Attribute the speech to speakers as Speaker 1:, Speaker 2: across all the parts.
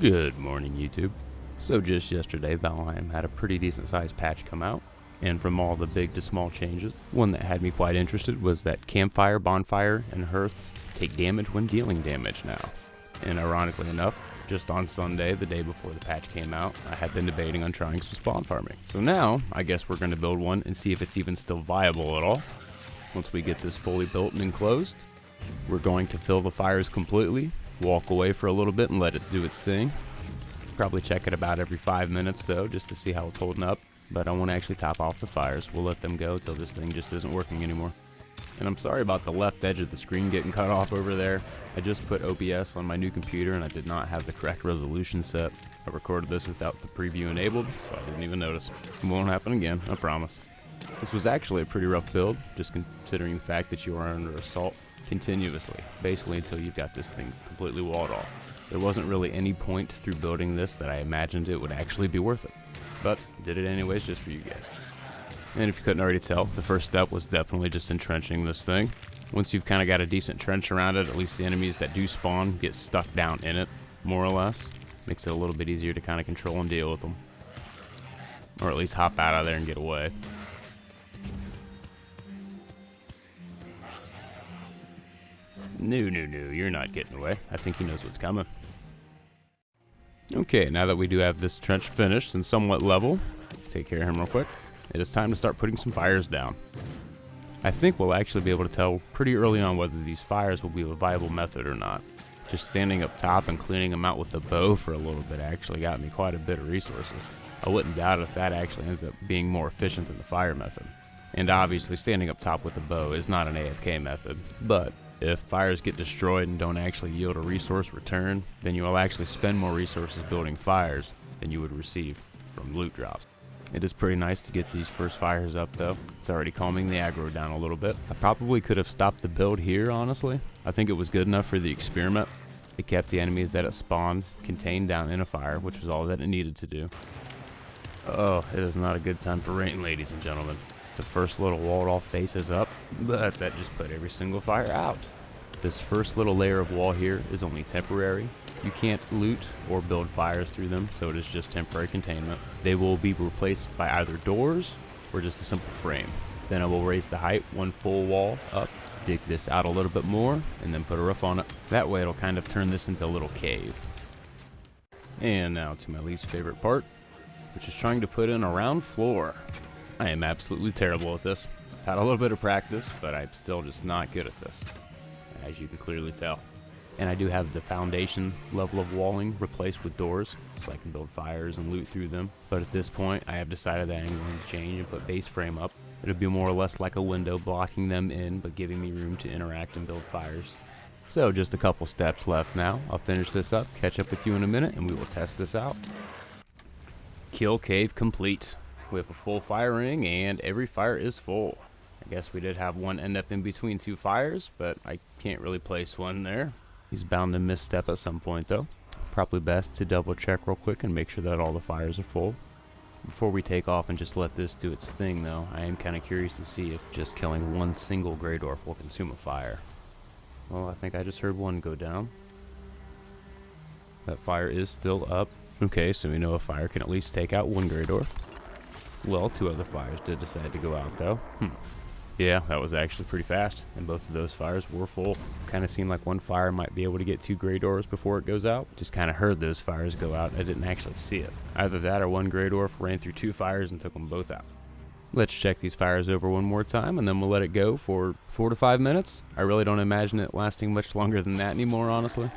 Speaker 1: Good morning, YouTube. So just yesterday, Valheim had a pretty decent sized patch come out, and from all the big to small changes, one that had me quite interested was that campfire, bonfire, and hearths take damage when dealing damage now. And ironically enough, just on Sunday, the day before the patch came out, I had been debating on trying some spawn farming. So now, I guess we're going to build one and see if it's even still viable at all. Once we get this fully built and enclosed, we're going to fill the fires completely, walk away for a little bit and let it do its thing. Probably check it about every 5 minutes though, just to see how it's holding up. But I won't actually top off the fires. We'll let them go till this thing just isn't working anymore. And I'm sorry about the left edge of the screen getting cut off over there. I just put OBS on my new computer and I did not have the correct resolution set. I recorded this without the preview enabled, so I didn't even notice. It won't happen again, I promise. This was actually a pretty rough build, just considering the fact that you are under assault continuously, basically until you've got this thing completely walled off. There wasn't really any point through building this that I imagined it would actually be worth it, but did it anyways just for you guys. And if you couldn't already tell, the first step was definitely just entrenching this thing. Once you've kind of got a decent trench around it, at least the enemies that do spawn get stuck down in it, more or less. Makes it a little bit easier to kind of control and deal with them. Or at least hop out of there and get away. No, you're not getting away. I think he knows what's coming. Okay, now that we do have this trench finished and somewhat level, take care of him real quick. It is time to start putting some fires down. I think we'll actually be able to tell pretty early on whether these fires will be a viable method or not. Just standing up top and cleaning them out with the bow for a little bit actually got me quite a bit of resources. I wouldn't doubt if that actually ends up being more efficient than the fire method. And obviously standing up top with the bow is not an AFK method, but if fires get destroyed and don't actually yield a resource return, then you will actually spend more resources building fires than you would receive from loot drops. It is pretty nice to get these first fires up though. It's already calming the aggro down a little bit. I probably could have stopped the build here, honestly. I think it was good enough for the experiment. It kept the enemies that it spawned contained down in a fire, which was all that it needed to do. Oh, it is not a good time for rain, ladies and gentlemen. The first little walled off base is up, but that just put every single fire out. This first little layer of wall here is only temporary. You can't loot or build fires through them, so it is just temporary containment. They will be replaced by either doors or just a simple frame. Then I will raise the height one full wall up, dig this out a little bit more, and then put a roof on it. That way it'll kind of turn this into a little cave. And now to my least favorite part, which is trying to put in a round floor. I am absolutely terrible at this. Had a little bit of practice, but I'm still just not good at this, as you can clearly tell. And I do have the foundation level of walling replaced with doors, so I can build fires and loot through them. But at this point, I have decided that I'm going to change and put base frame up. It'll be more or less like a window blocking them in, but giving me room to interact and build fires. So just a couple steps left now. I'll finish this up, catch up with you in a minute, and we will test this out. Kill cave complete. We have a full fire ring and every fire is full. I guess we did have one end up in between two fires, but I can't really place one there. He's bound to misstep at some point though. Probably best to double check real quick and make sure that all the fires are full. Before we take off and just let this do its thing though, I am kind of curious to see if just killing one single Grey Dwarf will consume a fire. Well, I think I just heard one go down. That fire is still up. Okay, so we know a fire can at least take out one Grey Dwarf. Well, two other fires did decide to go out though. Yeah, that was actually pretty fast, and both of those fires were full. Kind of seemed like one fire might be able to get two Grey Dwarfs before it goes out. Just kind of heard those fires go out. I didn't actually see it. Either that or one Grey Dwarf ran through two fires and took them both out. Let's check these fires over one more time, and then we'll let it go for 4 to 5 minutes. I really don't imagine it lasting much longer than that anymore, honestly.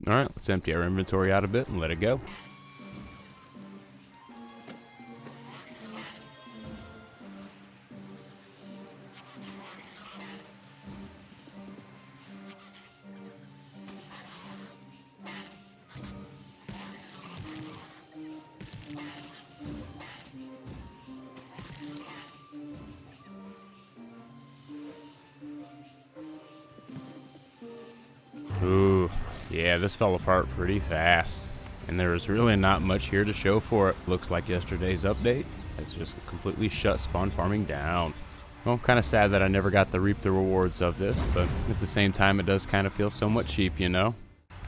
Speaker 1: Alright, let's empty our inventory out a bit and let it go. Ooh, yeah, this fell apart pretty fast. And there is really not much here to show for it. Looks like yesterday's update. It's just completely shut spawn farming down. Well, kind of sad that I never got to reap the rewards of this, but at the same time it does kind of feel somewhat cheap, you know?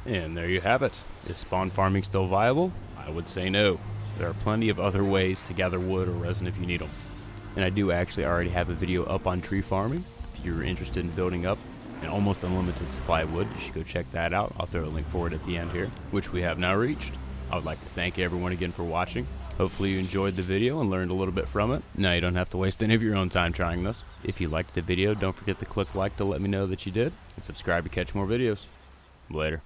Speaker 1: And there you have it. Is spawn farming still viable? I would say no. There are plenty of other ways to gather wood or resin if you need them. And I do actually already have a video up on tree farming. If you're interested in building up an almost unlimited supply of wood, you should go check that out. I'll throw a link for it at the end here, which we have now reached. I would like to thank everyone again for watching. Hopefully you enjoyed the video and learned a little bit from it. Now you don't have to waste any of your own time trying this. If you liked the video, don't forget to click like to let me know that you did, and subscribe to catch more videos. Later.